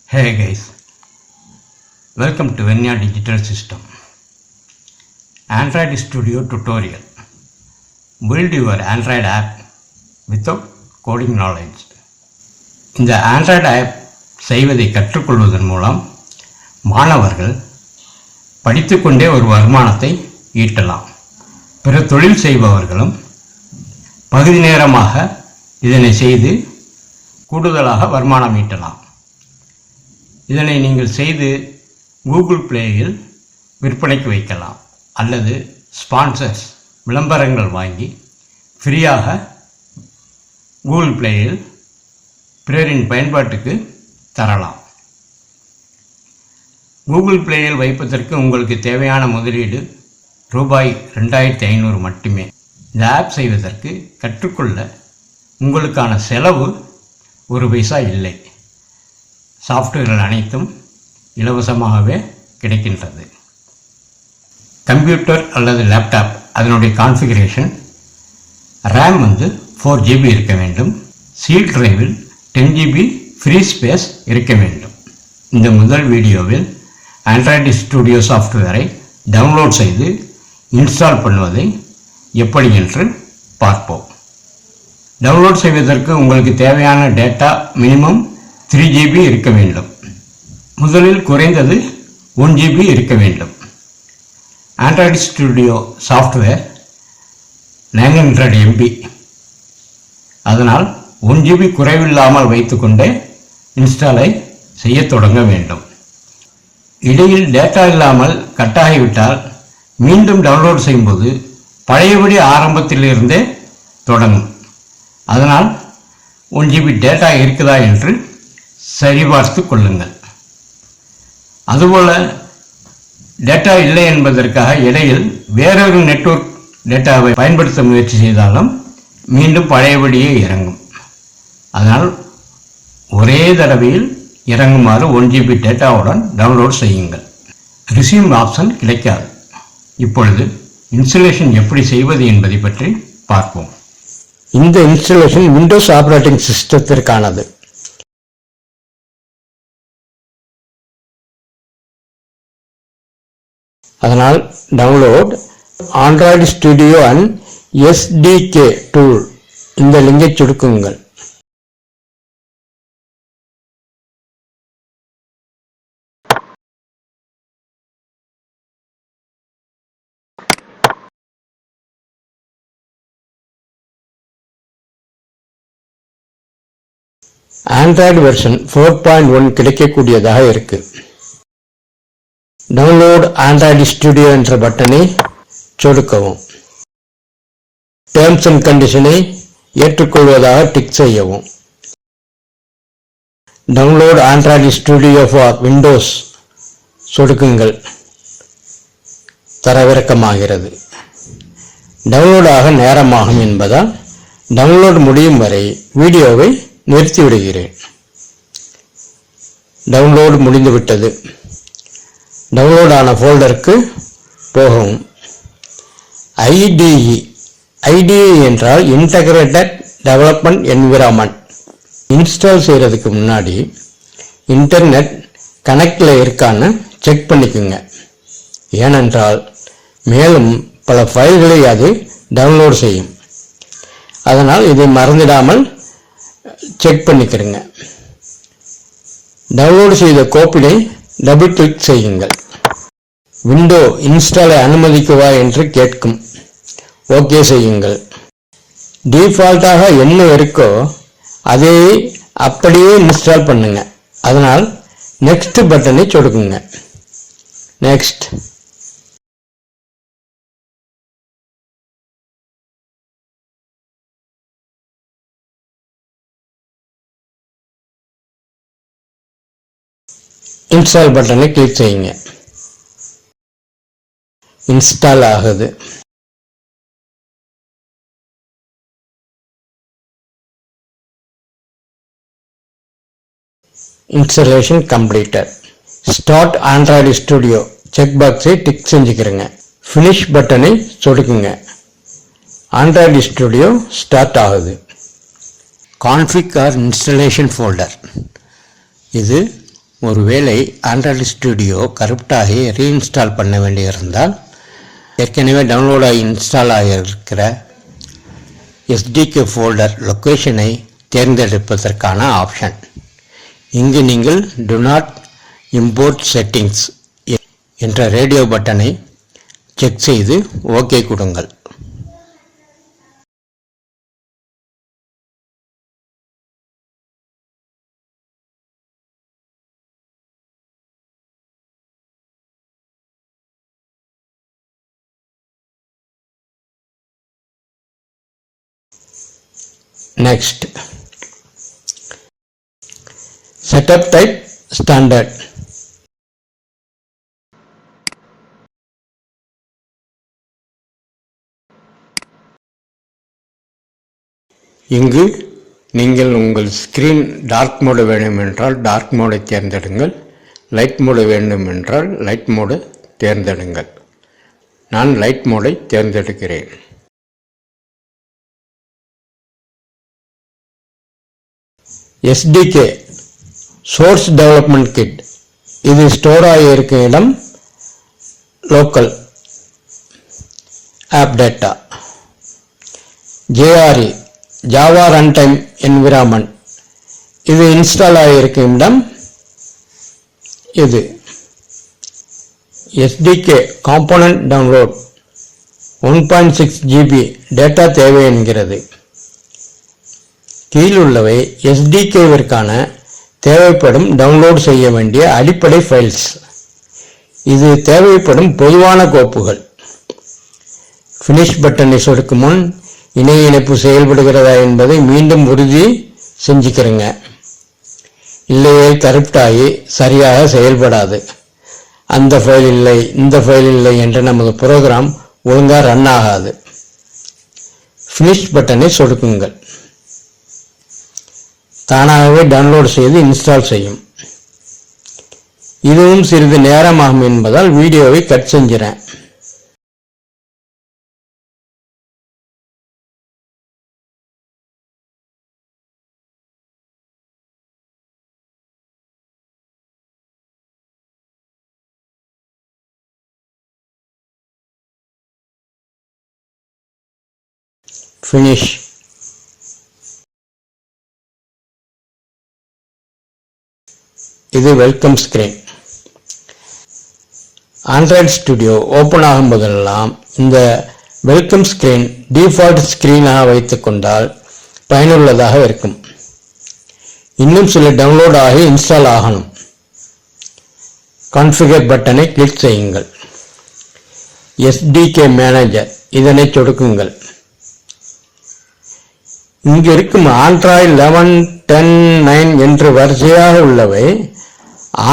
Hey guys, welcome to Venya Digital System. Android Studio tutorial. Build your Android app without coding knowledge. இந்த Android app செய்வதை கற்றுக்கொள்வதன் மூலம் மாணவர்கள் படித்துக்கொண்டே ஒரு வருமானத்தை ஈட்டலாம். பிற தொழில் செய்பவர்களும் பகுதி நேரமாக இதனை செய்து கூடுதலாக வருமானம் ஈட்டலாம். இதனை நீங்கள் செய்து கூகுள் பிளேயில் விற்பனைக்கு வைக்கலாம் அல்லது ஸ்பான்சர்ஸ் விளம்பரங்கள் வாங்கி ஃப்ரீயாக கூகுள் பிளேயில் பிறரின் பயன்பாட்டுக்கு தரலாம். கூகுள் பிளேயில் வைப்பதற்கு உங்களுக்கு தேவையான முதலீடு ரூபாய் 2500 மட்டுமே. இந்த ஆப் செய்வதற்கு கற்றுக்கொள்ள உங்களுக்கான செலவு 1 பைசா இல்லை. சாஃப்ட்வேர்கள் அனைத்தும் இலவசமாகவே கிடைக்கின்றது. கம்ப்யூட்டர் அல்லது லேப்டாப் அதனுடைய கான்ஃபிகரேஷன் ரேம் 4 GB இருக்க வேண்டும். சி டிரைவில் 10 GB ஃப்ரீ ஸ்பேஸ் இருக்க வேண்டும். இந்த முதல் வீடியோவில் ஆண்ட்ராய்டு ஸ்டுடியோ சாஃப்ட்வேரை டவுன்லோட் செய்து இன்ஸ்டால் பண்ணுவதை எப்படி என்று பார்ப்போம். டவுன்லோட் செய்வதற்கு உங்களுக்கு தேவையான டேட்டா மினிமம் 3 GB இருக்க வேண்டும். முதலில் குறைந்தது 1 GB இருக்க வேண்டும். ஆண்ட்ராய்டு ஸ்டுடியோ சாஃப்ட்வேர் 900 MB, அதனால் 1 GB குறைவில்லாமல் வைத்துக்கொண்டே இன்ஸ்டாலை செய்ய தொடங்க வேண்டும். இடையில் டேட்டா இல்லாமல் கட்டாகிவிட்டால் மீண்டும் டவுன்லோட் செய்யும்போது பழையபடி ஆரம்பத்திலிருந்தே தொடங்கும். அதனால் 1 GB டேட்டா இருக்குதா என்று சரிபார்த்து கொள்ளுங்கள். அதுபோல் டேட்டா இல்லை என்பதற்காக இடையில் வேறொரு நெட்வொர்க் டேட்டாவை பயன்படுத்த முயற்சி செய்தாலும் மீண்டும் பழையபடியே இறங்கும். அதனால் ஒரே தடவையில் இறங்குமாறு 1 GB டேட்டாவுடன் டவுன்லோட் செய்யுங்கள். ரிசீவ் ஆப்ஷன் கிடைக்காது. இப்பொழுது இன்ஸ்டலேஷன் எப்படி செய்வது என்பதை பற்றி பார்ப்போம். இந்த இன்ஸ்டலேஷன் விண்டோஸ் ஆப்பரேட்டிங் சிஸ்டத்திற்கானது. அதனால் download Android studio and SDK tool இந்த லிங்கை சொடுக்குங்கள். ஆண்ட்ராய்டு வெர்ஷன் 4.1 கிடைக்கக்கூடியதாக இருக்கு. டவுன்லோட் ஆண்ட்ராய்டு ஸ்டுடியோ என்ற பட்டனை சொடுக்கவும். டேர்ம்ஸ் அண்ட் கண்டிஷனை ஏற்றுக்கொள்வதாக டிக் செய்யவும். Download Android studio for Windows சொடுக்குங்கள். தரவிறக்கமாகிறது. டவுன்லோட் ஆக நேரமாகும் என்பதால் டவுன்லோட் முடியும் வரை வீடியோவை நிறுத்திவிடுகிறேன். டவுன்லோடு முடிந்துவிட்டது. டவுன்லோட் ஆன ஃபோல்டருக்கு போகவும். IDE என்றால் இன்டகிரேட்டட் டெவலப்மெண்ட் என்விரான்மெண்ட். இன்ஸ்டால் செய்கிறதுக்கு முன்னாடி இன்டர்நெட் கனெக்டில் இருக்கான்னு செக் பண்ணிக்கோங்க. ஏனென்றால் மேலும் பல ஃபைல்களை அது டவுன்லோட் செய்யும். அதனால் இதை மறந்துடாமல் செக் பண்ணிக்கிறங்க. டவுன்லோடு செய்த கோப்பினை டபுள் கிளிக் செய்யுங்கள். விண்டோ இன்ஸ்டாலை அனுமதிக்குவா என்று கேட்கும். ஓகே செய்யுங்கள். டிஃபால்ட்டாக என்ன இருக்கோ அதை அப்படியே இன்ஸ்டால் பண்ணுங்க. அதனால் நெக்ஸ்ட் பட்டனை சொடுக்குங்க. நெக்ஸ்ட். இன்ஸ்டால் பட்டனை கிளிக் செய்யுங்க. இன்ஸ்டால் ஆகுது. Installation completed. Start Android Studio check பாக்ஸை டிக் செஞ்சுக்கிறேங்க. ஃபினிஷ் பட்டனை சொடுக்குங்க. ஆண்ட்ராய்டு ஸ்டுடியோ ஸ்டார்ட் ஆகுது. Config or installation folder. இது ஒருவேளை ஆண்ட்ராய்டு ஸ்டுடியோ கரெக்டாகி ரீஇன்ஸ்டால் பண்ண வேண்டியிருந்தால் ஏற்கனவே டவுன்லோட் ஆகி இன்ஸ்டால் ஆகியிருக்கிற எஸ்டிகே ஃபோல்டர் லொக்கேஷனை தேர்ந்தெடுப்பதற்கான ஆப்ஷன். இங்கு நீங்கள் டு நாட் இம்போர்ட் செட்டிங்ஸ் என்ற ரேடியோ பட்டனை செக் செய்து ஓகே கொடுங்கள். Next, setup type standard. இங்கு நீங்கள் உங்கள் ஸ்கிரீன் டார்க் மோடு வேண்டுமென்றால் டார்க் மோடை தேர்ந்தெடுங்கள், லைட் மோடு வேண்டுமென்றால் லைட் மோடு தேர்ந்தெடுங்கள். நான் லைட் மோடை தேர்ந்தெடுக்கிறேன். SDK சோர்ஸ் டெவலப்மெண்ட் கிட், இது ஸ்டோர் ஆகியிருக்கும் இடம் local app data. JRE Java runtime environment, இது இன்ஸ்டால் ஆகியிருக்கும் இடம் இது. SDK component download 1.6 GB data தேவை என்கிறது. கீழுள்ளவை SDKவிற்கான தேவைப்படும் டவுன்லோட் செய்ய வேண்டிய அடிப்படை ஃபைல்ஸ். இது தேவைப்படும் பொதுவான கோப்புகள். ஃபினிஷ் பட்டனை சொடுக்கும் முன் இணைய இணைப்பு செயல்படுகிறதா என்பதை மீண்டும் உறுதி செஞ்சுக்கிறேங்க. இல்லையே கரெக்டாகி சரியாக செயல்படாது. அந்த ஃபைல் இல்லை, இந்த ஃபைல் இல்லை என்ற நமது ப்ரோக்ராம் ஒழுங்காக ரன் ஆகாது. ஃபினிஷ் பட்டனை சொடுக்குங்கள். தானாகவே டவுன்லோட் செய்து இன்ஸ்டால் செய்யும். இதுவும் சிறிது நேரமாகும் என்பதால் வீடியோவை கட் செஞ்சிறேன். ஃபினிஷ். இது welcome screen. Android studio open ஆகும் போதெல்லாம் இந்த வெல்கம் ஸ்கிரீன் டிஃபால்ட் ஸ்கிரீனாக வைத்துக்கொண்டால் பயனுள்ளதாக இருக்கும். இன்னும் சில டவுன்லோட் ஆகி இன்ஸ்டால் ஆகணும். கான்ஃபிகர் பட்டனை கிளிக் செய்யுங்கள். SDK மேனேஜர், இதனை சொடுக்குங்கள். இங்கு இருக்கும் ஆண்ட்ராய்டு 11, 10, 9 என்று வரிசையாக உள்ளவை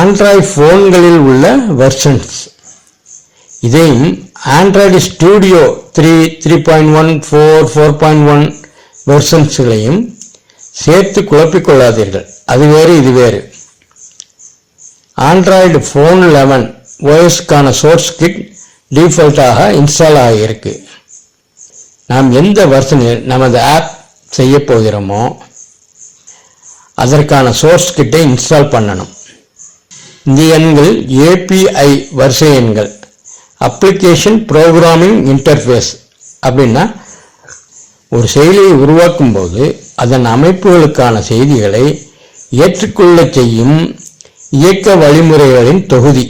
ஆண்ட்ராய்டு போன்களில் உள்ள வெர்ஷன்ஸ். இதையும் ஆண்ட்ராய்டு ஸ்டுடியோ 3, 3.1, 4, 4.1 வெர்ஷன்ஸ்களையும் சேர்த்து குழப்பிக்கொள்ளாதீர்கள். அது வேறு, இது வேறு. ஆண்ட்ராய்டு போன் 11 OSக்கான சோர்ஸ் கிட் டிஃபால்ட்டாக இன்ஸ்டால் ஆகியிருக்கு. நாம் எந்த வெர்ஷனில் நமது ஆப் செய்ய போகிறோமோ அதற்கான சோர்ஸ் கிட்டை இன்ஸ்டால் பண்ணணும். இந்த எண்கள் API வரிசை எண்கள். அப்ளிகேஷன் ப்ரோக்ராமிங் இன்டர்ஃபேஸ் அப்படின்னா ஒரு செயலியை உருவாக்கும் போது அதன் அமைப்புகளுக்கான செய்திகளை ஏற்றுக்கொள்ள செய்யும் இயக்க வழிமுறைகளின் தொகுதி.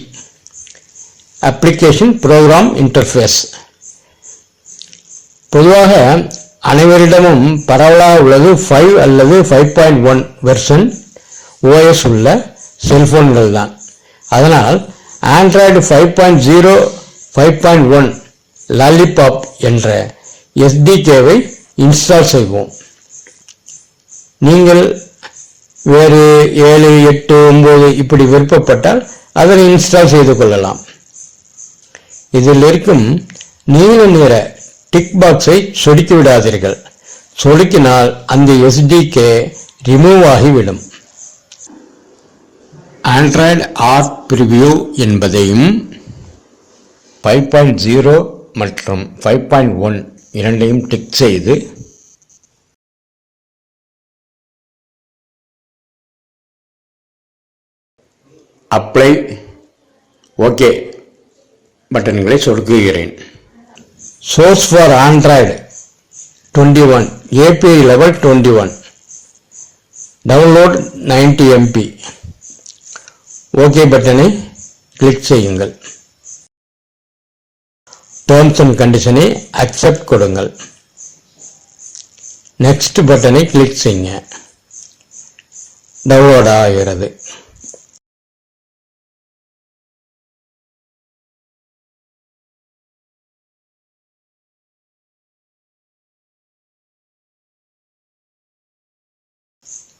அப்ளிகேஷன் ப்ரோக்ராம் இன்டர்ஃபேஸ் பொதுவாக அனைவரிடமும் பரவலாக உள்ளது 5 அல்லது 5.1 வெர்ஷன் OS உள்ள செல்போன்கள் தான். அதனால் ஆண்ட்ராய்டு 5.0, 5.1 லாலிபாப் என்ற SDKவை இன்ஸ்டால் செய்வோம். நீங்கள் வேறு 7, 8, 9 இப்படி விருப்பப்பட்டால் அதனை இன்ஸ்டால் செய்து கொள்ளலாம். இதில் இருக்கும் நீல நிற டிக் பாக்ஸை சொடுக்கி விடாதீர்கள். சொடுக்கினால் அந்த SDK ரிமூவ் ஆகிவிடும். ஆண்ட்ராய்டு ஆர்ட் பிரிவியூ என்பதையும் 5.0 மற்றும் 5.1 இரண்டையும் டிக் செய்து அப்ளை ஓகே பட்டன்களை சொடுக்குகிறேன். Source for Android 21, API level 21, download 90 MB. Okay பட்டனை கிளிக் செய்யுங்கள். டேர்ம்ஸ் அண்ட் கண்டிஷனை அக்செப்ட் கொடுங்கள். நெக்ஸ்ட் பட்டனை கிளிக் செய்யுங்க. டவுன்லோட் ஆகிறது.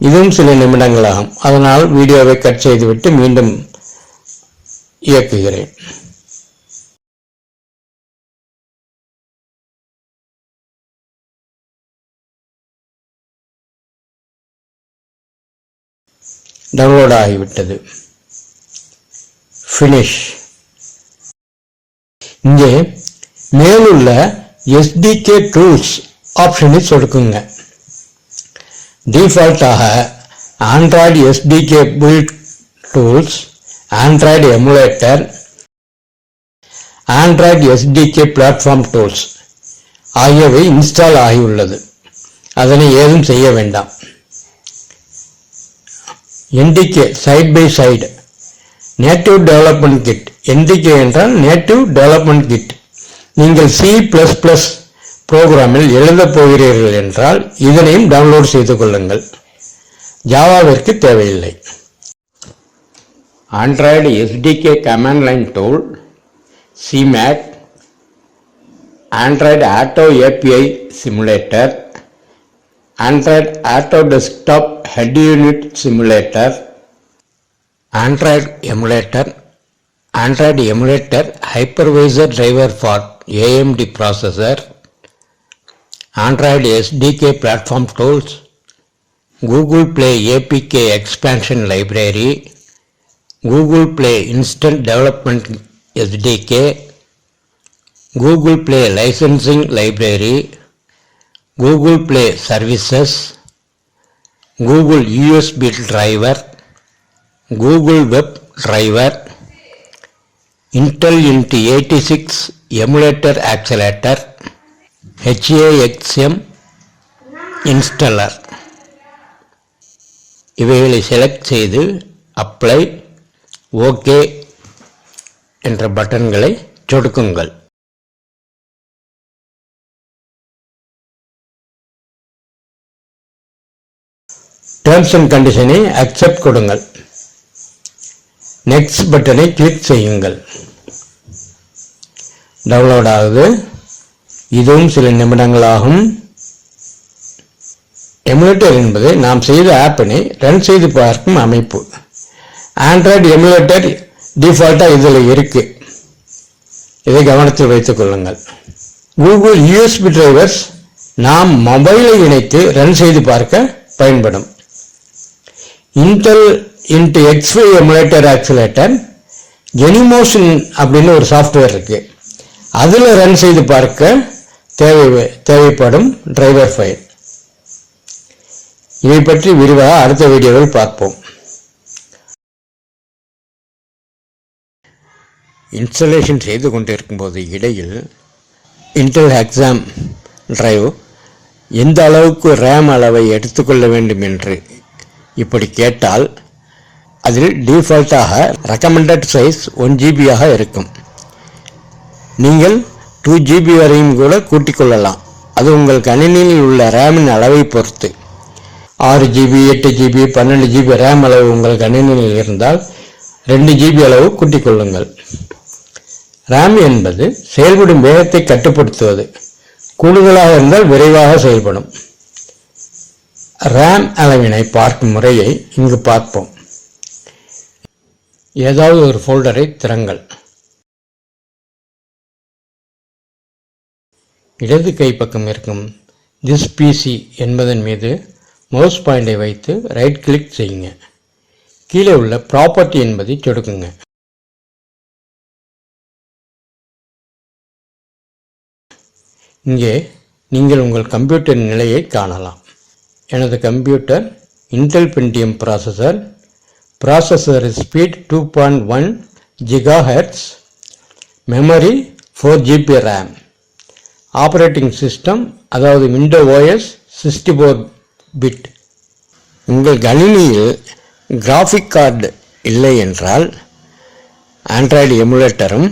இதுவும் சில நிமிடங்கள் ஆகும். அதனால் வீடியோவை கட் செய்துவிட்டு மீண்டும் இயக்குகிறேன். டவுன்லோட் ஆகிவிட்டது. ஃபினிஷ். இங்கே மேலுள்ள SDK டூல்ஸ் ஆப்ஷனை சொடுக்குங்க. டிஃபால்ட்டாக Android SDK build tools, Android emulator, Android SDK platform tools ஆகியவை இன்ஸ்டால் ஆகியுள்ளது. அதனை ஏதும் செய்ய வேண்டாம். NDK side by side native development kit. NDK என்றால் நேட்டிவ் டெவலப்மெண்ட் கிட். நீங்கள் C++ புரோகிராமில் எழுதப் போகிறீர்கள் என்றால் இதனையும் டவுன்லோட் செய்து கொள்ளுங்கள். ஜாவாவிற்கு தேவையில்லை. Android SDK command line tool, CMAT, Android auto API simulator, Android auto desktop head unit simulator, Android emulator, Android emulator hypervisor driver for AMD processor, Android SDK platform tools, Google play APK expansion library, Google play instant development SDK, Google play licensing library, Google play services, Google USB driver, Google web driver, Intel INT 86 emulator accelerator, HAXM installer. இவைகளை select செய்து apply okay என்ற பட்டன்களை சொடுக்குங்கள். Terms and கண்டிஷனை accept கொடுங்கள். Next பட்டனை click செய்யுங்கள். Download ஆகுது. இதுவும் சில நிமிடங்கள் ஆகும். எமுலேட்டர் என்பது நாம் செய்த ஆப்பினை ரன் செய்து பார்க்கும் அமைப்பு. ஆண்ட்ராய்டு எமுலேட்டர் டிஃபால்ட்டாக இதில் இருக்கு. இதை கவனத்தில் வைத்துக் கொள்ளுங்கள். கூகுள் USB டிரைவர்ஸ் நாம் மொபைலை இணைத்து ரன் செய்து பார்க்க பயன்படும். Intel INT X5 emulator accelerator, Genymotion அப்படின்னு ஒரு சாஃப்ட்வேர் இருக்கு. அதில் ரன் செய்து பார்க்க தேவைப்படும் டிரைவர் ஃபைல். இதை பற்றி விரிவாக அடுத்த வீடியோவில் பார்ப்போம். இன்ஸ்டாலேஷன் செய்து கொண்டிருக்கும் போது இடையில் இன்டெல் ஹெக்ஸாம் டிரைவ் எந்த அளவுக்கு ரேம் அளவை எடுத்துக்கொள்ள வேண்டும் என்று இப்படி கேட்டால் அதில் டிஃபால்ட்டாக ரெக்கமெண்டட் சைஸ் 1 GB இருக்கும். நீங்கள் 2 GB வரையும் கூட கூட்டிக் கொள்ளலாம். அது உங்கள் கணினியில் உள்ள ரேமின் அளவை பொறுத்து. 6 GB, 8 GB, 12 GB ரேம் அளவு உங்கள் கணினியில் இருந்தால் 2 GB அளவு கூட்டிக் கொள்ளுங்கள். ரேம் என்பது செயல்படும் வேகத்தை கட்டுப்படுத்துவது. கூடுதலாக இருந்தால் விரைவாக செயல்படும். ரேம் அளவினை பார்க்கும் முறையை இங்கு பார்ப்போம். ஏதாவது ஒரு ஃபோல்டரை திறங்கள். இடது கை பக்கம் இருக்கும் திஸ் PC என்பதன் மீது மவுஸ் பாயிண்டை வைத்து ரைட் கிளிக் செய்யுங்க. கீழே உள்ள ப்ராப்பர்ட்டி என்பதை சொடுக்குங்க. இங்கே நீங்கள் உங்கள் கம்ப்யூட்டரின் நிலையை காணலாம். எனது computer Intel Pentium processor processor speed 2.1 GHz, memory 4 GB RAM, operating system அதாவது Windows OS 64 பிட். உங்கள் கணினியில் கிராஃபிக் கார்டு இல்லை என்றால் ஆண்ட்ராய்டு எமுலேட்டரும்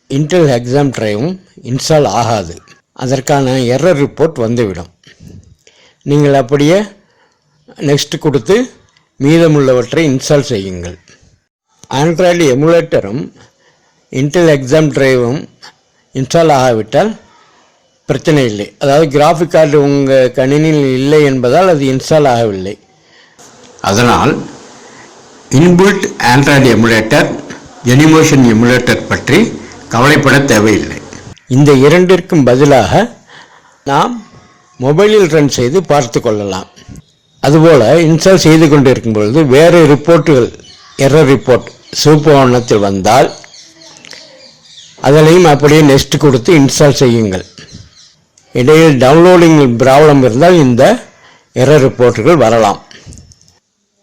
இன்டெல் எக்ஸாம் டிரைவும் இன்ஸ்டால் ஆகாது. அதற்கான எரர் ரிப்போர்ட் வந்துவிடும். நீங்கள் அப்படியே நெக்ஸ்ட் கொடுத்து மீதமுள்ளவற்றை இன்ஸ்டால் செய்யுங்கள். ஆண்ட்ராய்டு எமுலேட்டரும் இன்டெல் எக்ஸாம் டிரைவும் இன்ஸ்டால் ஆகாவிட்டால் பிரச்சனை இல்லை. அதாவது கிராஃபிக் கார்டு உங்கள் கணினியில் இல்லை என்பதால் அது இன்ஸ்டால் ஆகவில்லை. அதனால் இன்பில்ட் ஆண்ட்ராய்டு எமுலேட்டர், எனிமோஷன் எமுலேட்டர் பற்றி கவலைப்பட தேவையில்லை. இந்த இரண்டிற்கும் பதிலாக நாம் மொபைலில் ரன் செய்து பார்த்து கொள்ளலாம். அதுபோல் இன்ஸ்டால் செய்து கொண்டு இருக்கும் பொழுது வேறு ரிப்போர்ட்டுகள், எரர் ரிப்போர்ட் சிவப்பு வண்ணத்தில் வந்தால் அதிலையும் அப்படியே நெக்ஸ்ட் கொடுத்து இன்ஸ்டால் செய்யுங்கள். இடையில் டவுன்லோடிங் ப்ராப்ளம் இருந்தால் இந்த எரர் ரிப்போர்ட்டுகள் வரலாம்.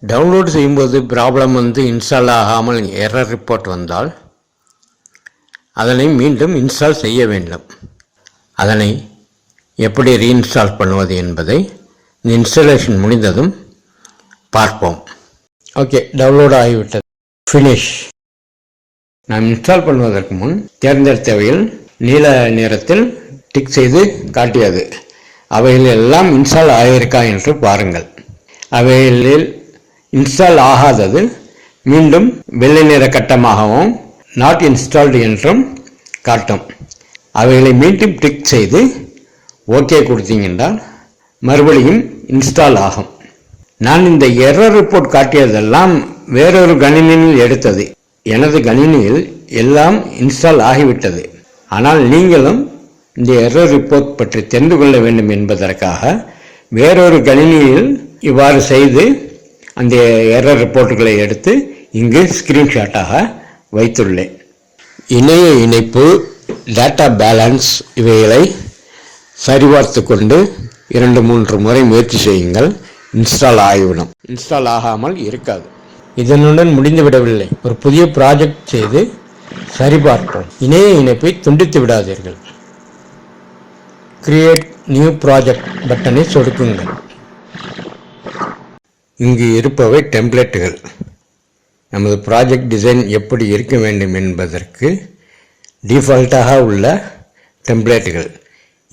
டவுன்லோடு செய்யும்போது ப்ராப்ளம் இன்ஸ்டால் ஆகாமல் எரர் ரிப்போர்ட் வந்தால் அதனை மீண்டும் இன்ஸ்டால் செய்ய வேண்டும். அதனை எப்படி ரீஇன்ஸ்டால் பண்ணுவது என்பதை இந்த இன்ஸ்டாலேஷன் முடிந்ததும் பார்ப்போம். ஓகே, டவுன்லோட் ஆகிவிட்டது. ஃபினிஷ். நாம் இன்ஸ்டால் பண்ணுவதற்கு முன் தேர்ந்தெடுத்தவையில் நீல நிறத்தில் டிக் செய்து காட்டியது. அவைகள் எல்லாம் இன்ஸ்டால் ஆகியிருக்கா என்று பாருங்கள். அவைகளில் இன்ஸ்டால் ஆகாதது மீண்டும் வெள்ளை நிற கட்டமாகவும் நாட் இன்ஸ்டால்டு என்றும் காட்டும். அவைகளை மீண்டும் டிக் செய்து ஓகே கொடுத்தீங்கன்றால் மறுபடியும் இன்ஸ்டால் ஆகும். நான் இந்த எரர் ரிப்போர்ட் காட்டியதெல்லாம் வேறொரு கணினியில் எடுத்தது. எனது கணினியில் எல்லாம் இன்ஸ்டால் ஆகிவிட்டது. ஆனால் நீங்களும் இந்த எரர் ரிப்போர்ட் பற்றி தெரிந்து கொள்ள வேண்டும் என்பதற்காக வேறொரு கணினியில் இவ்வாறு செய்து அந்த எரர் ரிப்போர்ட்டுகளை எடுத்து இங்கு ஸ்கிரீன்ஷாட்டாக வைத்துள்ளேன். இணைய இணைப்பு, டேட்டா பேலன்ஸ் இவைகளை சரிபார்த்து கொண்டு 2-3 முறை முயற்சி செய்யுங்கள். இன்ஸ்டால் ஆகிவிடும். இன்ஸ்டால் ஆகாமல் இருக்காது. இதனுடன் முடிந்துவிடவில்லை. ஒரு புதிய ப்ராஜெக்ட் செய்து சரிபார்ப்போம். இணைய இணைப்பை துண்டித்து விடாதீர்கள். கிரியேட் நியூ ப்ராஜெக்ட் பட்டனை சொடுக்குங்கள். இங்கு இருப்பவை டெம்ப்ளேட்டுகள். நமது ப்ராஜெக்ட் டிசைன் எப்படி இருக்க வேண்டும் என்பதற்கு டிஃபால்ட்டாக உள்ள டெம்ப்ளேட்டுகள்.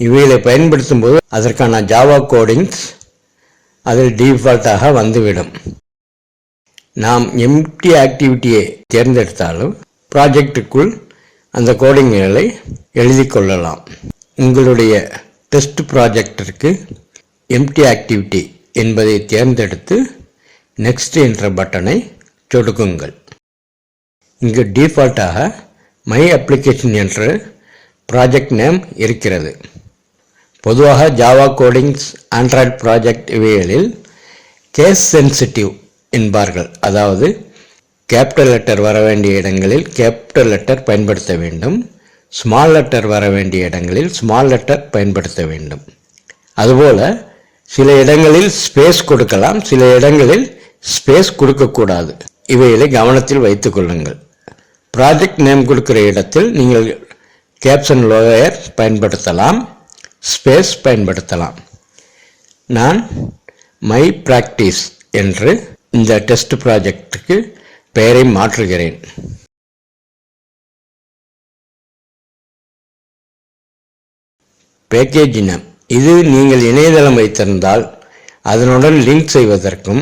இவைகளை பயன்படுத்தும் போது அதற்கான ஜாவா கோடிங்ஸ் அதில் டிஃபால்ட்டாக வந்துவிடும். நாம் எம்டி ஆக்டிவிட்டியை தேர்ந்தெடுத்தாலும் ப்ராஜெக்டுக்குள் அந்த கோடிங்களை எழுதி கொள்ளலாம். உங்களுடைய டெஸ்ட் ப்ராஜெக்டிற்கு எம்டி ஆக்டிவிட்டி என்பதை தேர்ந்தெடுத்து நெக்ஸ்ட் என்ற பட்டனை சொடுக்குங்கள். இங்கு டிஃபால்ட்டாக மை அப்ளிகேஷன் என்ற ப்ராஜெக்ட் நேம் இருக்கிறது. பொதுவாக ஜாவா கோடிங்ஸ், ஆண்ட்ராய்டு ப்ராஜெக்ட் இவைகளில் கேஸ் சென்சிட்டிவ் என்பார்கள். அதாவது கேபிட்டல் லெட்டர் வர வேண்டிய இடங்களில் கேபிட்டல் லெட்டர் பயன்படுத்த வேண்டும், ஸ்மால் லெட்டர் வர வேண்டிய இடங்களில் ஸ்மால் லெட்டர் பயன்படுத்த வேண்டும். அதுபோல் சில இடங்களில் ஸ்பேஸ் கொடுக்கலாம், சில இடங்களில் ஸ்பேஸ் கொடுக்கக்கூடாது. இவைகளை கவனத்தில் வைத்துக் கொள்ளுங்கள். ப்ராஜெக்ட் நேம் கொடுக்கிற இடத்தில் நீங்கள் கேப்ஷன் லோயர் பயன்படுத்தலாம், ஸ்பேஸ் பயன்படுத்தலாம். நான் மை பிராக்டிஸ் என்று இந்த டெஸ்ட் ப்ராஜெக்டுக்கு பெயரை மாற்றுகிறேன். பேக்கேஜ் நேம் இது நீங்கள் இணையதளம் வைத்திருந்தால் அதனுடன் லிங்க் செய்வதற்கும்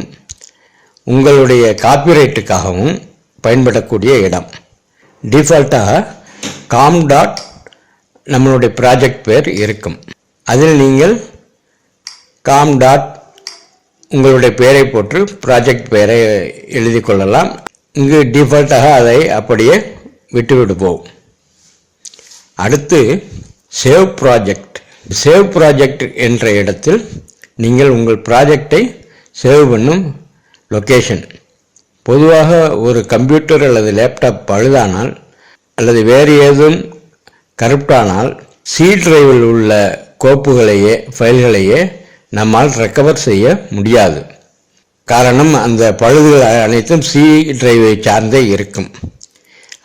உங்களுடைய காப்பிரைட்டுக்காகவும் பயன்படக்கூடிய இடம். டிஃபால்ட்டாக காம் டாட் நம்மளுடைய ப்ராஜெக்ட் பேர் இருக்கும். அதில் நீங்கள் காம் டாட் உங்களுடைய பெயரை போட்டு ப்ராஜெக்ட் பெயரை எழுதி கொள்ளலாம். இங்கு டிஃபால்ட்டாக அதை அப்படியே விட்டுவிடுவோம். அடுத்து சேவ் ப்ராஜெக்ட். சேவ் ப்ராஜெக்ட் என்ற இடத்தில் நீங்கள் உங்கள் ப்ராஜெக்டை சேவ் பண்ணும் லொக்கேஷன். பொதுவாக ஒரு கம்ப்யூட்டர் அல்லது லேப்டாப் பழுதானால் அல்லது வேறு ஏதும் கரப்டானால் சி டிரைவில் உள்ள கோப்புகளையே ஃபைல்களையே நம்மால் ரெக்கவர் செய்ய முடியாது. காரணம் அந்த பழுதுகள் அனைத்தும் சி டிரைவை சார்ந்தே இருக்கும்.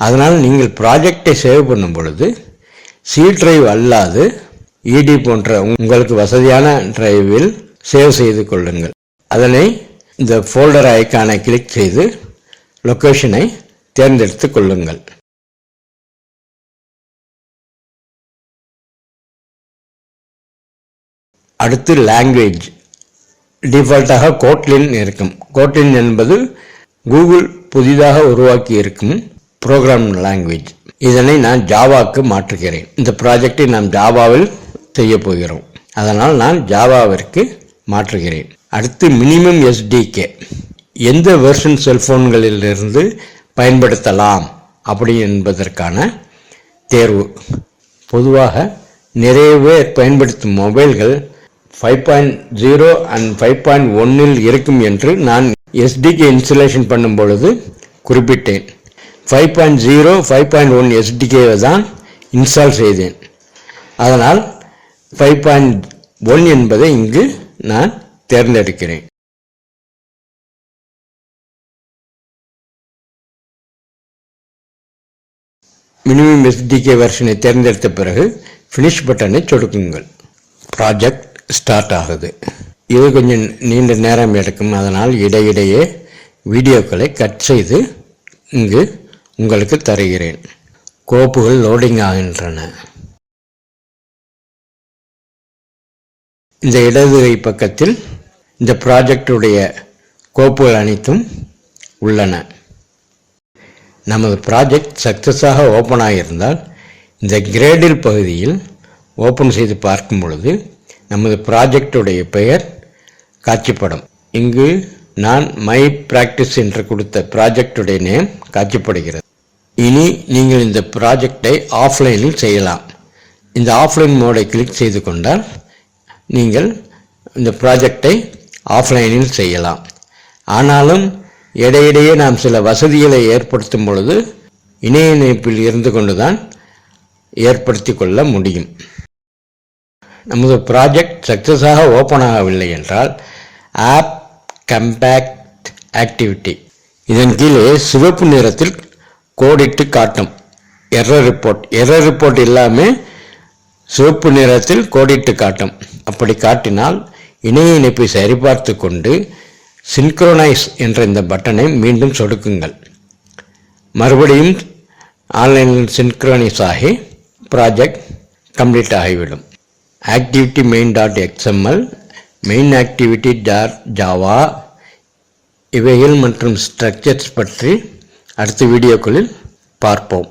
அதனால் நீங்கள் ப்ராஜெக்டை சேவ் பண்ணும் பொழுது சி டிரைவ் அல்லாது இடி போன்ற உங்களுக்கு வசதியான டிரைவில் சேவ் செய்து கொள்ளுங்கள். அதனை இந்த ஃபோல்டர் ஐக்கானை கிளிக் செய்து லொக்கேஷனை தேர்ந்தெடுத்து கொள்ளுங்கள். அடுத்து லாங்குவேஜ். டிஃபால்ட்டாக கோட்லின் இருக்கும். கோட்லின் என்பது கூகுள் புதிதாக உருவாக்கி இருக்கும் ப்ரோக்ராம் லாங்குவேஜ். இதனை நான் ஜாவாக்கு மாற்றுகிறேன். இந்த ப்ராஜெக்டை நாம் ஜாவாவில் செய்ய போகிறோம். அதனால் நான் ஜாவாவிற்கு மாற்றுகிறேன். அடுத்து மினிமம் எஸ்டிகே. எந்த வெர்ஷன் செல்போன்களிலிருந்து பயன்படுத்தலாம் அப்படி என்பதற்கான தேர்வு. பொதுவாக நிறைய பேர் பயன்படுத்தும் மொபைல்கள் 5.0 அண்ட் 5.1 இருக்கும் என்று நான் எஸ்டிகே இன்ஸ்டலேஷன் பண்ணும் பொழுது குறிப்பிட்டேன். 5.0 5.1 எஸ்டிகேவை தான் இன்ஸ்டால் செய்தேன். அதனால் 5.1 என்பதை இங்கு நான் தேர்ந்தெடுக்கிறேன். மினிமம் எஸ்டிகே வெர்ஷனை தேர்ந்தெடுத்த பிறகு ஃபினிஷ் பட்டனை சொடுக்குங்கள். ப்ராஜெக்ட் ஸ்டார்ட் ஆகுது. இது கொஞ்சம் நீண்ட நேரம் எடுக்கும். அதனால் இடையிடையே வீடியோக்களை கட் செய்து இங்கு உங்களுக்கு தருகிறேன். கோப்புகள் லோடிங் ஆகின்றன. இந்த இடது கை பக்கத்தில் இந்த ப்ராஜெக்டுடைய கோப்புகள் அனைத்தும் உள்ளன. நமது ப்ராஜெக்ட் சக்ஸஸாக ஓப்பன் ஆகியிருந்தால் இந்த கிரேடில் பகுதியில் ஓப்பன் செய்து பார்க்கும் பொழுது நமது ப்ராஜெக்டுடைய பெயர் காட்சிப்படும். இங்கு நான் மை பிராக்டிஸ் என்று கொடுத்த ப்ராஜெக்டுடைய நேம் காட்சிப்படுகிறது. இனி நீங்கள் இந்த ப்ராஜெக்டை ஆஃப்லைனில் செய்யலாம். இந்த ஆஃப்லைன் மோடை கிளிக் செய்து கொண்டால் நீங்கள் இந்த ப்ராஜெக்டை ஆஃப்லைனில் செய்யலாம். ஆனாலும் இடையிடையே நாம் சில வசதிகளை ஏற்படுத்தும் பொழுது இணைய இணைப்பில் இருந்து கொண்டுதான் ஏற்படுத்தி கொள்ள முடியும். நமது ப்ராஜெக்ட் சக்ஸஸாக ஓப்பன் ஆகவில்லை என்றால் ஆப் கம்பேக்ட் ஆக்டிவிட்டி இதன் கீழே சிவப்பு நிறத்தில் கோடிட்டு காட்டும் எரர் ரிப்போர்ட் இல்லாமல் சிவப்பு நிறத்தில் கோடிட்டு காட்டும். அப்படி காட்டினால் இணைய இணைப்பை சரிபார்த்து கொண்டு சின்க்ரோனைஸ் என்ற இந்த பட்டனை மீண்டும் சொடுக்குங்கள். மறுபடியும் ஆன்லைனில் சின்க்ரோனைஸ் ஆகி ப்ராஜெக்ட் கம்ப்ளீட் ஆகிவிடும். Activity main .xml, main activity .java இவைகள் மற்றும் ஸ்ட்ரக்சர்ஸ் பற்றி அடுத்த வீடியோக்களில் பார்ப்போம்.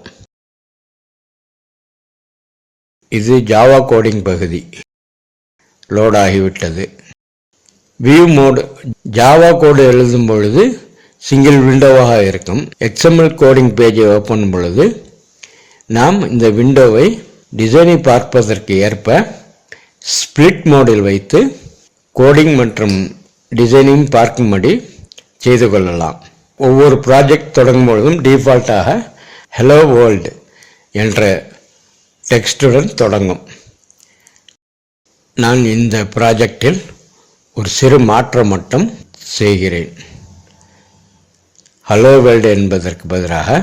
இது ஜாவா கோடிங் பகுதி லோட் ஆகிவிட்டது. View mode. ஜாவா கோடு எழுதும் பொழுது சிங்கிள் விண்டோவாக இருக்கும். எக்ஸ்எம்எல் கோடிங் பேஜை ஓப்பன் பொழுது நாம் இந்த விண்டோவை டிசைனை பார்ப்பதற்கு ஏற்ப ஸ்பிளிட் மோடில் வைத்து கோடிங் மற்றும் டிசைனிங் பார்க்கும்படி செய்து கொள்ளலாம். ஒவ்வொரு ப்ராஜெக்ட் தொடங்கும் பொழுதும் டிஃபால்ட்டாக ஹலோ வேர்ல்டு என்ற டெக்ஸ்டுடன் தொடங்கும். நான் இந்த ப்ராஜெக்டில் ஒரு சிறு மாற்றம் மட்டும் செய்கிறேன். ஹலோ வேர்ல்டு என்பதற்கு பதிலாக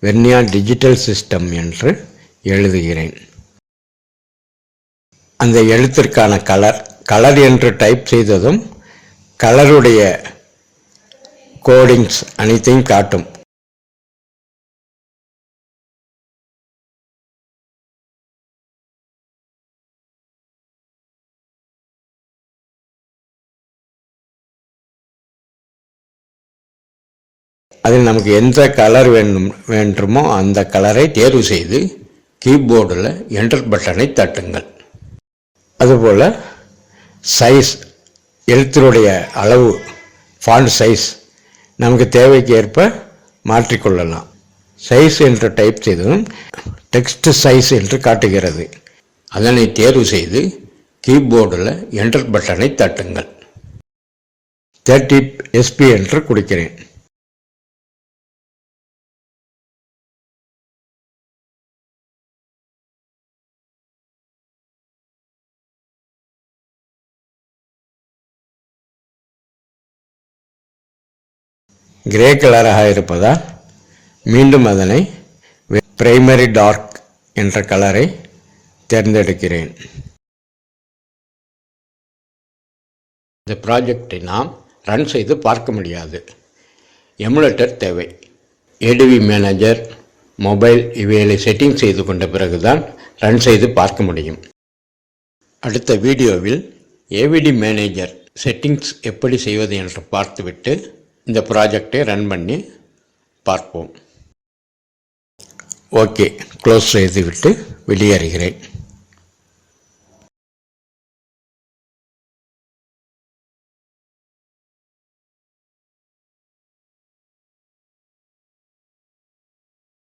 வெர்னியா டிஜிட்டல் சிஸ்டம் என்று எழுதுகிறேன். அந்த எழுத்திற்கான கலர் என்று டைப் செய்ததும் கலருடைய கோடிங்ஸ் அனைத்தையும் காட்டும். அதில் நமக்கு எந்த கலர் வேண்டுமோ அந்த கலரை தேர்வு செய்து கீபோர்டில் என்டர் பட்டனை தட்டுங்கள். அதுபோல் சைஸ், எழுத்தினுடைய அளவு, ஃபாண்ட் சைஸ் நமக்கு தேவைக்கு ஏற்ப மாற்றிக்கொள்ளலாம். சைஸ் என்று டைப் செய்ததும் டெக்ஸ்ட் சைஸ் என்று காட்டுகிறது. அதனை தேர்வு செய்து கீபோர்டில் என்டர் பட்டனை தட்டுங்கள். 30 SP என்று கொடுக்கிறேன். கிரே கலராக இருப்பதால் மீண்டும் அதனை பிரைமரி டார்க் என்ற கலரை தேர்ந்தெடுக்கிறேன். இந்த ப்ராஜெக்டை நாம் ரன் செய்து பார்க்க முடியாது. எமுலேட்டர் தேவை. ஏடிவி மேனேஜர், மொபைல் இவைகளை செட்டிங் செய்து கொண்ட பிறகுதான் ரன் செய்து பார்க்க முடியும். அடுத்த வீடியோவில் ஏவிடி மேனேஜர் செட்டிங்ஸ் எப்படி செய்வது என்று பார்த்துவிட்டு இந்த ப்ராஜெக்டை ரன் பண்ணி பார்ப்போம். ஓகே, க்ளோஸ் செய்துவிட்டு வெளியேறுகிறேன்.